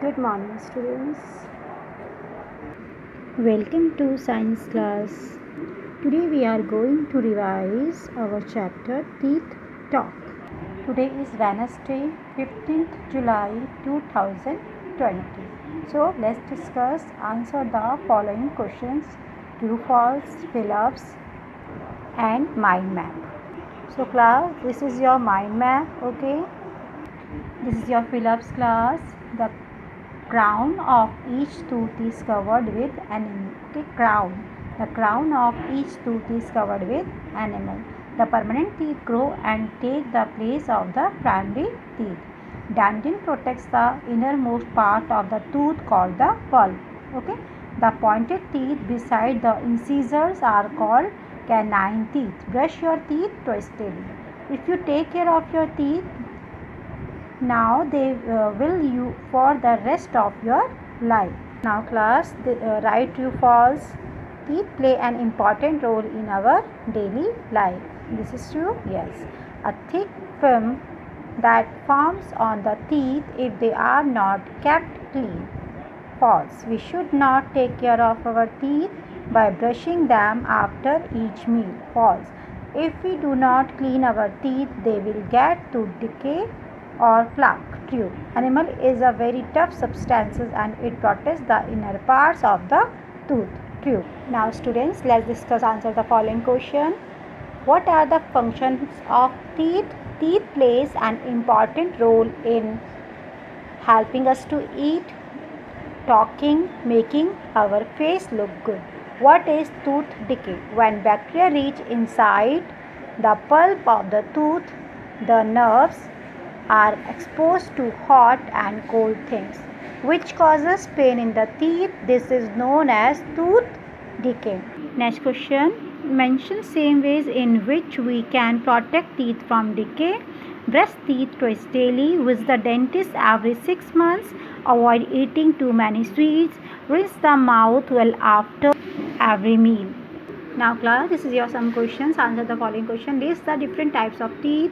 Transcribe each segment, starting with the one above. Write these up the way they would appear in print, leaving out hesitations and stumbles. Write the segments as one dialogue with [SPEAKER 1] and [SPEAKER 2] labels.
[SPEAKER 1] Good morning, students. Welcome to science class. Today we are going to revise our chapter Teeth Talk. Today is Wednesday, 15th July 2020. So let's discuss, answer the following questions: true, false, fill-ups, and mind map. So class, this is your mind map. Okay, this is your fill-ups class. The crown of each tooth is covered with enamel. Okay, crown. The crown of each tooth is covered with enamel. The permanent teeth grow and take the place of the primary teeth. Dentin protects the innermost part of the tooth called the pulp. Okay. The pointed teeth beside the incisors are called canine teeth. Brush your teeth twistedly. If you take care of your teeth, now they will you for the rest of your life. Now class, right, true, false. Teeth play an important role in our daily life. This is true. Yes. A thick film that forms on the teeth if they are not kept clean. False. We should not take care of our teeth by brushing them after each meal. False. If we do not clean our teeth, they will get to decay or plaque. True. Enamel is a very tough substance and it protects the inner parts of the tooth. True. Now students, let's discuss, answer the following question. What are the functions of teeth? Teeth plays an important role in helping us to eat, talking, making our face look good. What is tooth decay? When bacteria reach inside the pulp of the tooth, the nerves are exposed to hot and cold things, which causes pain in the teeth. This is known as tooth decay. Next question. Mention same ways in which we can protect teeth from decay. Brush teeth twice daily. Visit the dentist every 6 months. Avoid eating too many sweets. Rinse the mouth well after every meal. Now class, this is your some questions. Answer the following question. List the different types of teeth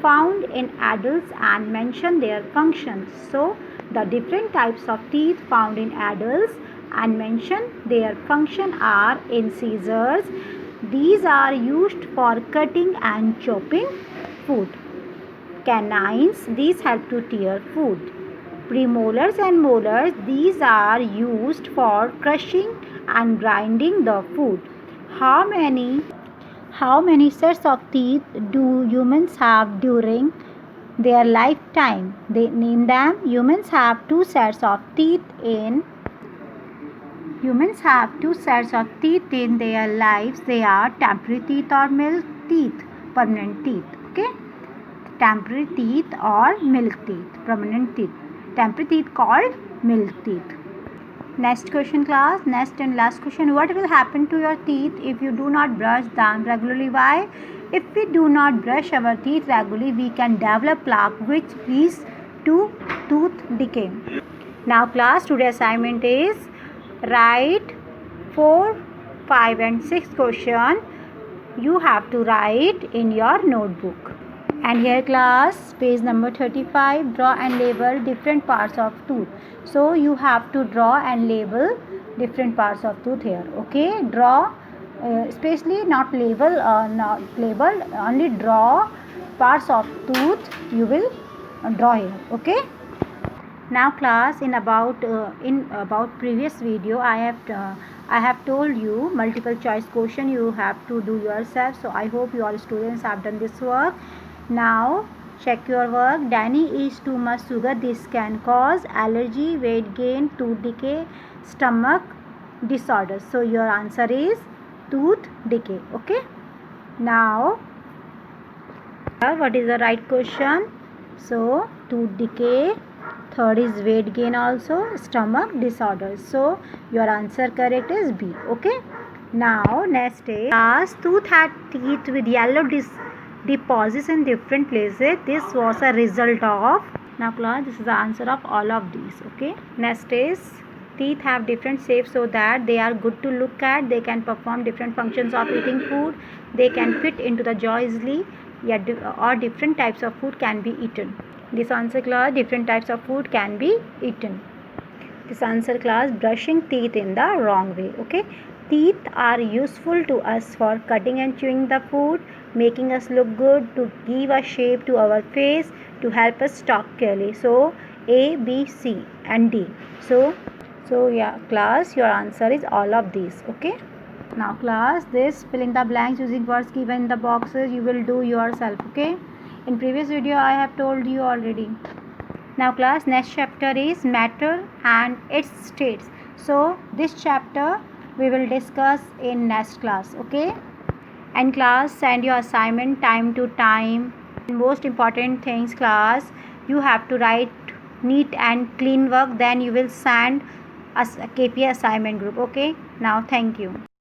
[SPEAKER 1] found in adults and mention their functions. So the different types of teeth found in adults and mention their function are incisors. These are used for cutting and chopping food. Canines, these help to tear food. Premolars and molars, these are used for crushing and grinding the food. How many sets of teeth do humans have during their lifetime? They name them. Humans have two sets of teeth in their lives. They are temporary teeth or milk teeth, permanent teeth. Okay, temporary teeth or milk teeth, permanent teeth. Temporary teeth called milk teeth. Next question class, next and last question. What will happen to your teeth if you do not brush them regularly? Why? If we do not brush our teeth regularly, we can develop plaque, which leads to tooth decay. Now class, today's assignment is write 4, 5 and 6 question. You have to write in your notebook. And here class, page number 35, draw and label different parts of tooth. So you have to draw and label different parts of tooth here. Okay, draw, especially not label, only draw parts of tooth you will draw here. Okay. Now class, in about previous video I have told you multiple choice question you have to do yourself. So I hope your students have done this work. Now check your work. Danny eats too much sugar. This can cause allergy, weight gain, tooth decay, stomach disorders. So your answer is tooth decay. Okay. Now what is the right question? So tooth decay. Third is weight gain, also stomach disorders. So your answer correct is B. Okay. Now next is last, tooth had teeth with yellow deposits in different places. This was a result of. Now class, this is the answer of all of these. Okay. Next is teeth have different shapes so that they are good to look at. They can perform different functions of eating food. They can fit into the jaw easily. or different types of food can be eaten. This answer class, different types of food can be eaten. This answer class, brushing teeth in the wrong way. Okay, teeth are useful to us for cutting and chewing the food, making us look good, to give a shape to our face, to help us talk clearly. So A, B, C and D. So yeah class, your answer is all of these. Okay, now class, this fill in the blanks using words given in the boxes you will do yourself. Okay, in previous video I have told you already. Now class, next chapter is matter and its states. So this chapter we will discuss in next class. Okay, and class, send your assignment time to time. Most important things class, you have to write neat and clean work, then you will send us a KPA assignment group. Okay, now thank you.